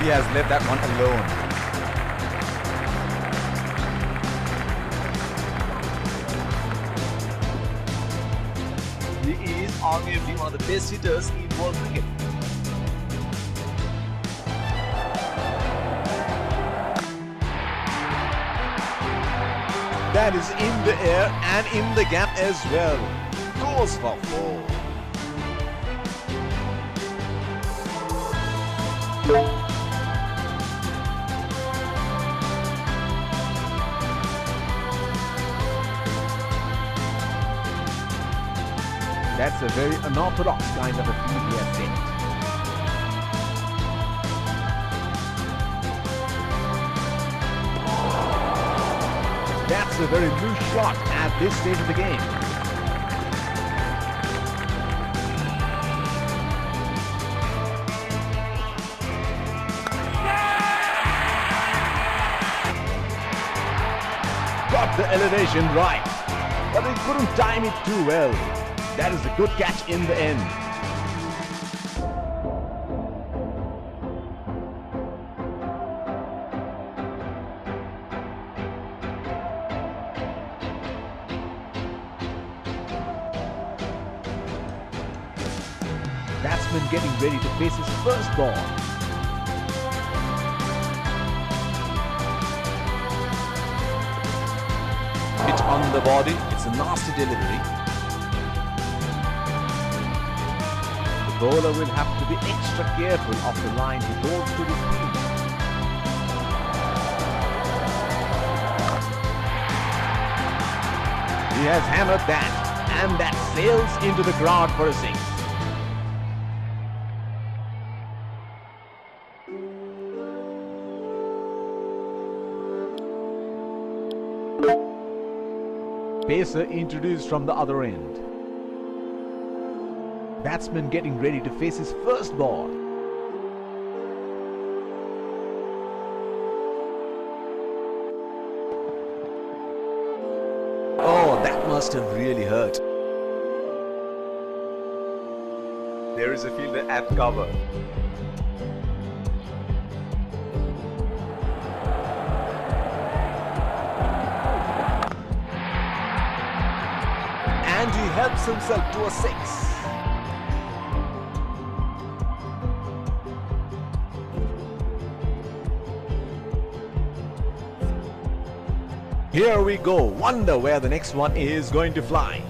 He has left that one alone. He is arguably one of the best hitters in world cricket. That is in the air and in the gap as well. Goes for 4. That's a very unorthodox kind of a field he has set. That's a very loose shot at this stage of the game. Got the elevation right, but he couldn't time it too well. That is a good catch in the end. Batsman getting ready to face his first ball. Hit on the body, it's a nasty delivery. The bowler will have to be extra careful of the line he bowls to this field. He has hammered that, and that sails into the crowd for a 6. Pacer introduced from the other end. Batsman getting ready to face his first ball. Oh, that must have really hurt. There is a fielder at cover. And he helps himself to a 6. Here we go. Wonder where the next one is going to fly.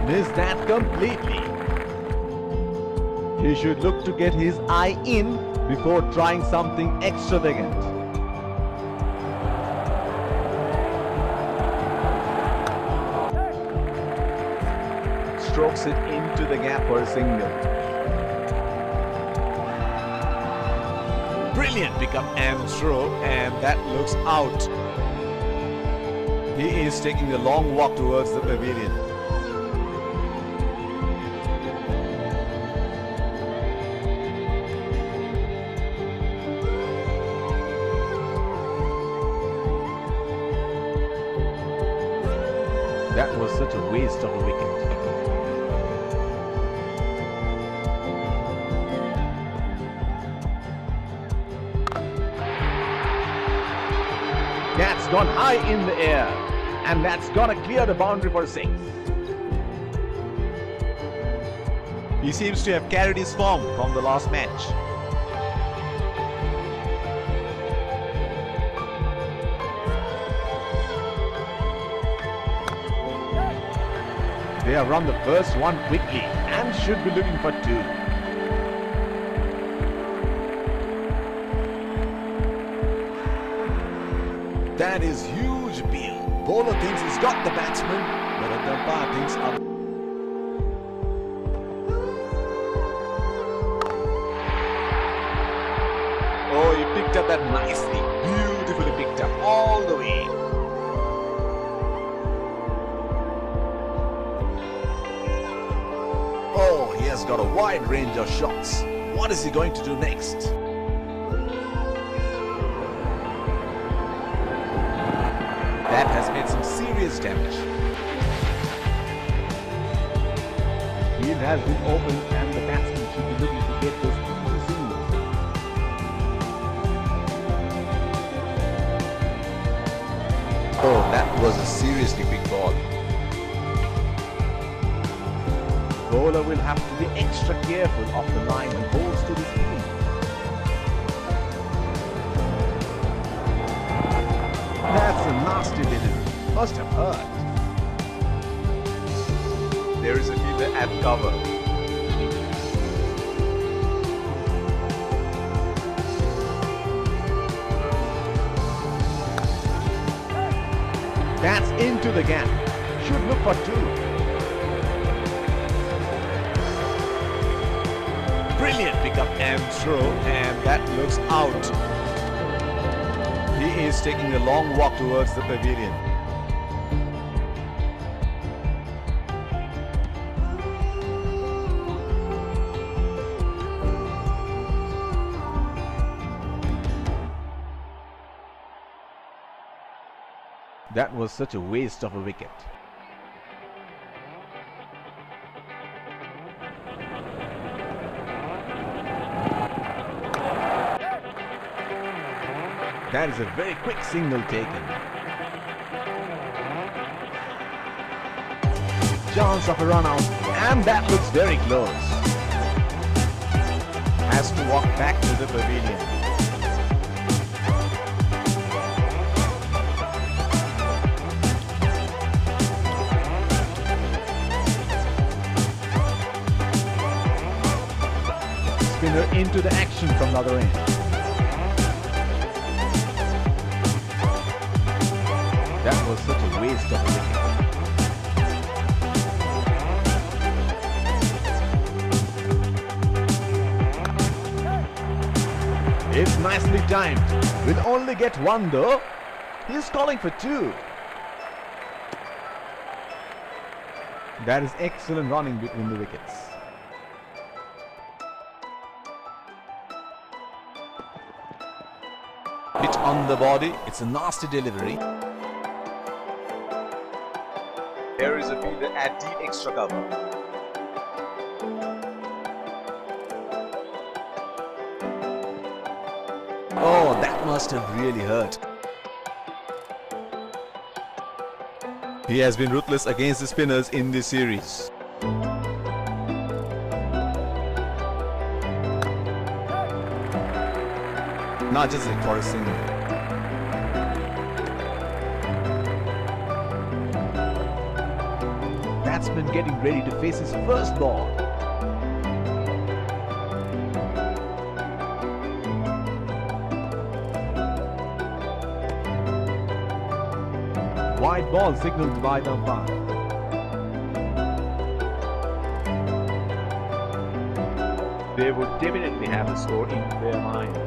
Missed that completely. He should look to get his eye in before trying something extravagant. Strokes it into the gap for a single. Brilliant pickup and throw, and that looks out. He is taking a long walk towards the pavilion. That was such a waste of a wicket. That's gone high in the air, and that's gonna clear the boundary for a 6. He seems to have carried his form from the last match. They have run the first one quickly and should be looking for 2. That is huge, Bill. Bowler thinks he's got the batsman, but the umpire thinks other. Oh, he picked up that nicely. Beautifully picked up all the way. Oh, he has got a wide range of shots. What is he going to do next? That has made some serious damage. field has been opened and the batsman should be looking to get this pretty soon. Oh, that was a seriously big ball. Bowler will have to be extra careful of the line and holds to the field. That's a nasty delivery. Must have hurt. There is a fielder at cover. That's into the gap. Should look for two. Brilliant pickup and throw, and that looks out. He is taking a long walk towards the pavilion. That was such a waste of a wicket. That is a very quick signal taken. Chance of a run out, and that looks very close. Has to walk back to the pavilion. Spinner into the action from the other end. That was such a waste of a wicket. It's nicely timed. We'll only get one though. He's calling for two. That is excellent running between the wickets. Hit on the body. It's a nasty delivery. There is a fielder at the extra cover. Oh, that must have really hurt. He has been ruthless against the spinners in this series. Not just for a single. Batsman getting ready to face his first ball. Wide ball signaled by the umpire. They would definitely have a score in their minds.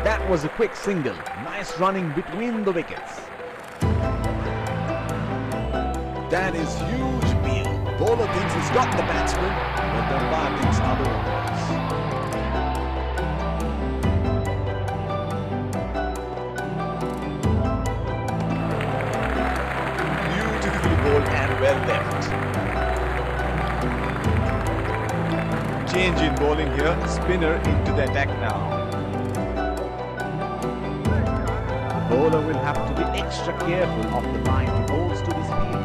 That was a quick single. Nice running between the wickets. That is huge meal. Bowler thinks he's got the batsman, but the umpire thinks otherwise. Beautifully bowled and well left. Change in bowling here. Spinner into the attack now. Bowler will have to be extra careful of the line he holds to this field.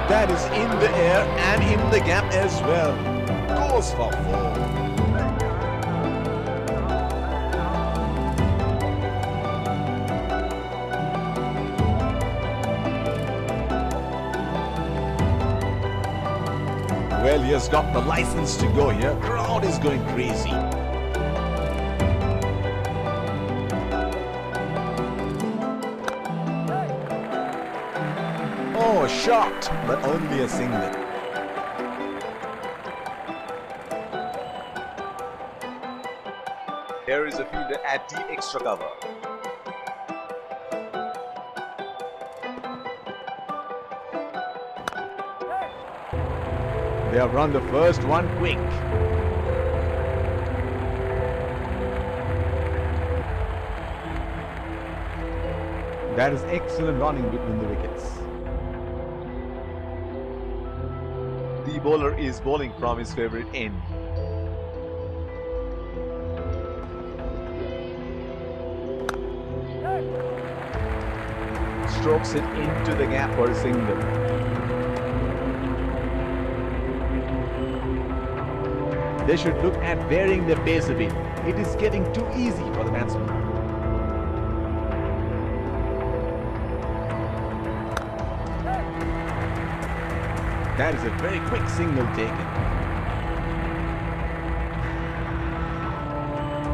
That is in the air and in the gap as well. Goes for four. Well, he has got the license to go here. Crowd is going crazy. Oh, shot, but only a single. Here is a fielder at the extra cover. They have run the first one quick. That is excellent running between the wickets. The bowler is bowling from his favorite end. Strokes it into the gap for a single. They should look at varying their pace a bit. It is getting too easy for the batsman. That is a very quick single taken.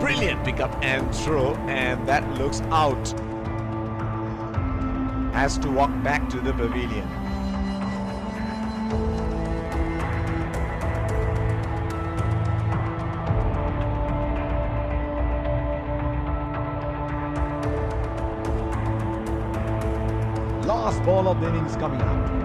Brilliant pickup and throw, and that looks out. Has to walk back to the pavilion. Last ball of the innings coming up.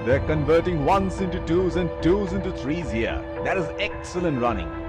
They're converting ones into twos and twos into threes here. That is excellent running.